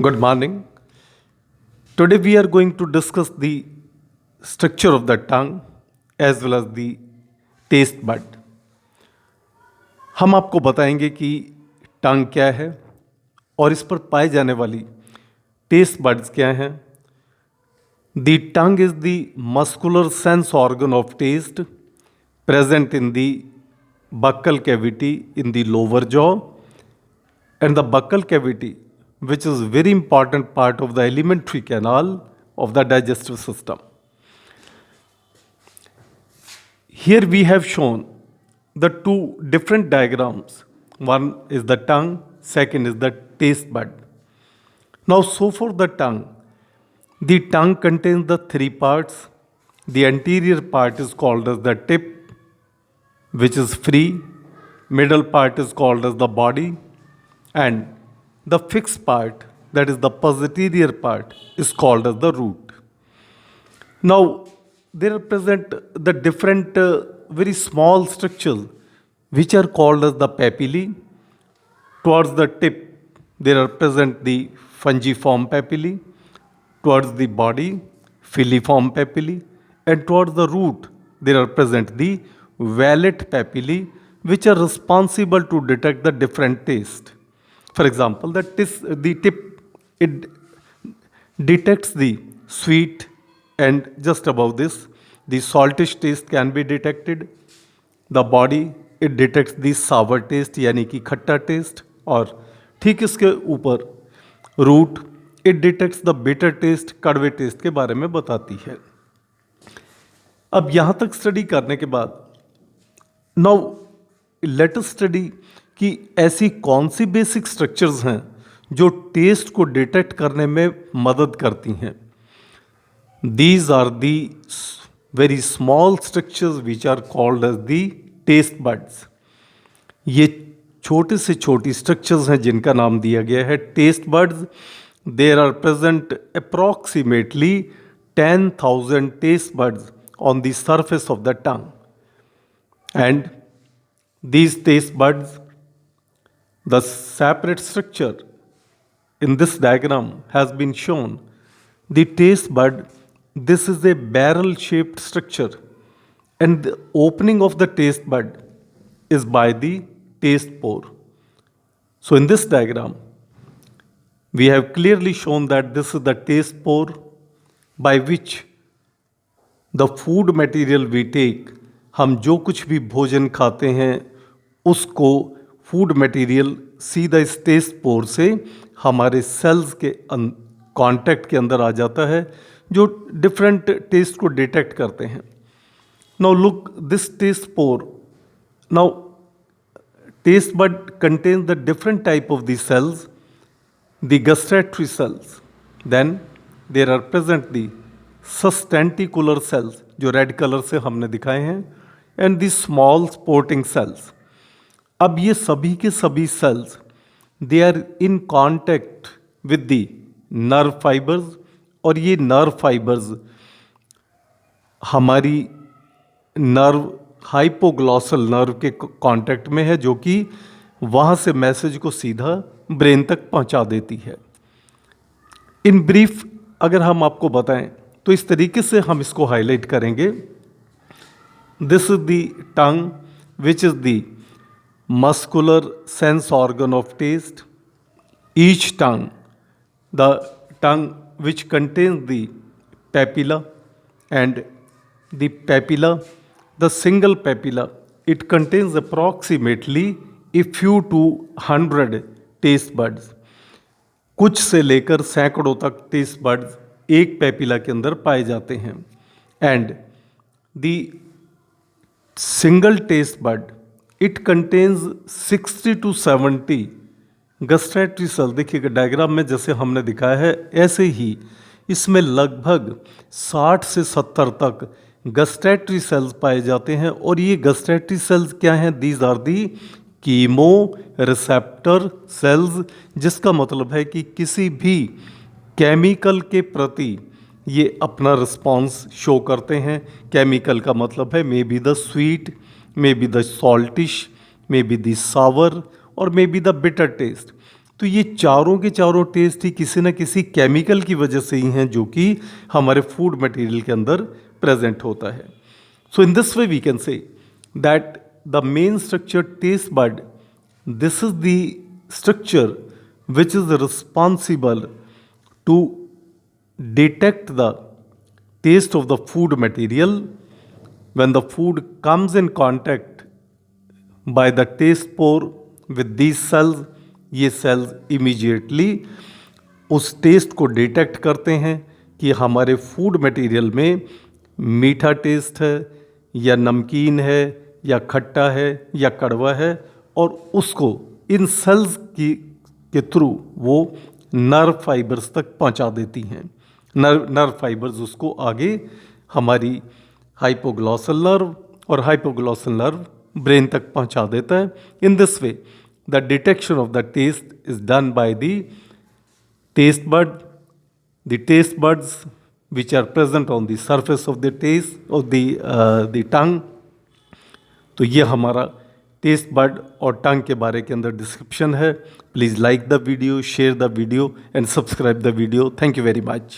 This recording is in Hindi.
Good morning. Today we are going to discuss the structure of the tongue as well as the taste bud. हम आपको बताएंगे कि टंग क्या है और इस पर पाए जाने वाली टेस्ट बड्स क्या हैं. The tongue is the muscular sense organ of taste present in the buccal cavity in the lower jaw, and the buccal cavity, which is very important part of the alimentary canal of the digestive system. Here we have shown the two different diagrams. One is the tongue, second is the taste bud. Now, so for the tongue contains the three parts. The anterior part is called as the tip, which is free. Middle part is called as the body, and the fixed part, that is the posterior part, is called as the root. Now, there are present the different very small structures which are called as the papillae. Towards the tip, there are present the fungiform papillae. Towards the body, filiform papillae, and towards the root, there are present the vallet papillae, which are responsible to detect the different taste. For example, the tip, it detects the sweet, and just above this, the saltish taste can be detected. The body, it detects the sour taste यानी कि खट्टा टेस्ट, और ठीक इसके ऊपर root, it detects the bitter taste, कड़वे टेस्ट के बारे में बताती है. अब यहाँ तक स्टडी करने के बाद नाउ लेट अस स्टडी कि ऐसी कौन सी बेसिक स्ट्रक्चर्स हैं जो टेस्ट को डिटेक्ट करने में मदद करती हैं. These are the very small structures which are called as the taste buds. ये छोटे से छोटी स्ट्रक्चर्स हैं जिनका नाम दिया गया है taste buds. There are present approximately 10,000 taste buds on the surface of the tongue, and these taste buds, the separate structure in this diagram has been shown. The taste bud, this is a barrel shaped structure, and the opening of the taste bud is by the taste pore. So in this diagram we have clearly shown that this is the taste pore by which the food material we take, हम जो कुछ भी भोजन खाते हैं उसको फूड मटेरियल सीधा इस टेस्ट पोर से हमारे सेल्स के कांटेक्ट के अंदर आ जाता है जो डिफरेंट टेस्ट को डिटेक्ट करते हैं. Now look this taste pore. Now taste bud contains the different type of the cells. The gustatory cells, then there are present the sustentacular cells जो रेड कलर से हमने दिखाए हैं, and the small supporting cells. अब ये सभी के सभी cells they are in contact with the nerve fibers, और ये nerve fibers हमारी नर्व हाइपोग्लॉसल नर्व के कांटेक्ट में है जो कि वहाँ से मैसेज को सीधा ब्रेन तक पहुंचा देती है. इन ब्रीफ अगर हम आपको बताएं तो इस तरीके से हम इसको हाईलाइट करेंगे. This is the tongue which is the muscular sense organ of taste. Each tongue, the tongue which contains the papilla, and the papilla, the single papilla, it contains approximately a few to 100 taste buds. कुछ से लेकर सैकड़ों तक टेस्ट बड्स एक पेपिला के अंदर पाए जाते हैं. And the single taste bud, it contains 60 to 70 gustatory cell. देखिएगा डायग्राम में जैसे हमने दिखाया है ऐसे ही इसमें लगभग 60 से 70 तक गस्ट्रेटरी सेल्स पाए जाते हैं. और ये गस्ट्रेटरी सेल्स क्या हैं? These are the chemo receptor cells, जिसका मतलब है कि किसी भी केमिकल के प्रति ये अपना रिस्पॉन्स शो करते हैं. केमिकल का मतलब है may be the sweet, may be the saltish, may be the sour, और may be the bitter taste. तो ये चारों के चारों टेस्ट ही किसी न किसी केमिकल की वजह से ही हैं जो कि हमारे फूड मटेरियल के अंदर प्रेजेंट होता है. So in this way we can say that the main structure taste bud, this is the structure which is responsible to detect the taste of the food material. When the food comes in contact by the taste pore with these cells, ये cells immediately उस टेस्ट को डिटेक्ट करते हैं कि हमारे फूड मटेरियल में मीठा टेस्ट है या नमकीन है या खट्टा है या कड़वा है, और उसको इन सेल्स के थ्रू वो नर्व फाइबर्स तक पहुंचा देती हैं. नर्व फाइबर्स उसको आगे हमारी हाइपोग्लॉसल नर्व और हाइपोग्लॉसल नर्व ब्रेन तक पहुंचा देता है. In this way the detection of the taste is done by the taste bud, the taste buds which are present on the surface of the taste of the tongue. तो ये हमारा टेस्ट बड और टंग के बारे के अंदर डिस्क्रिप्शन है. Please like the video, share the video and subscribe the video. Thank you very much.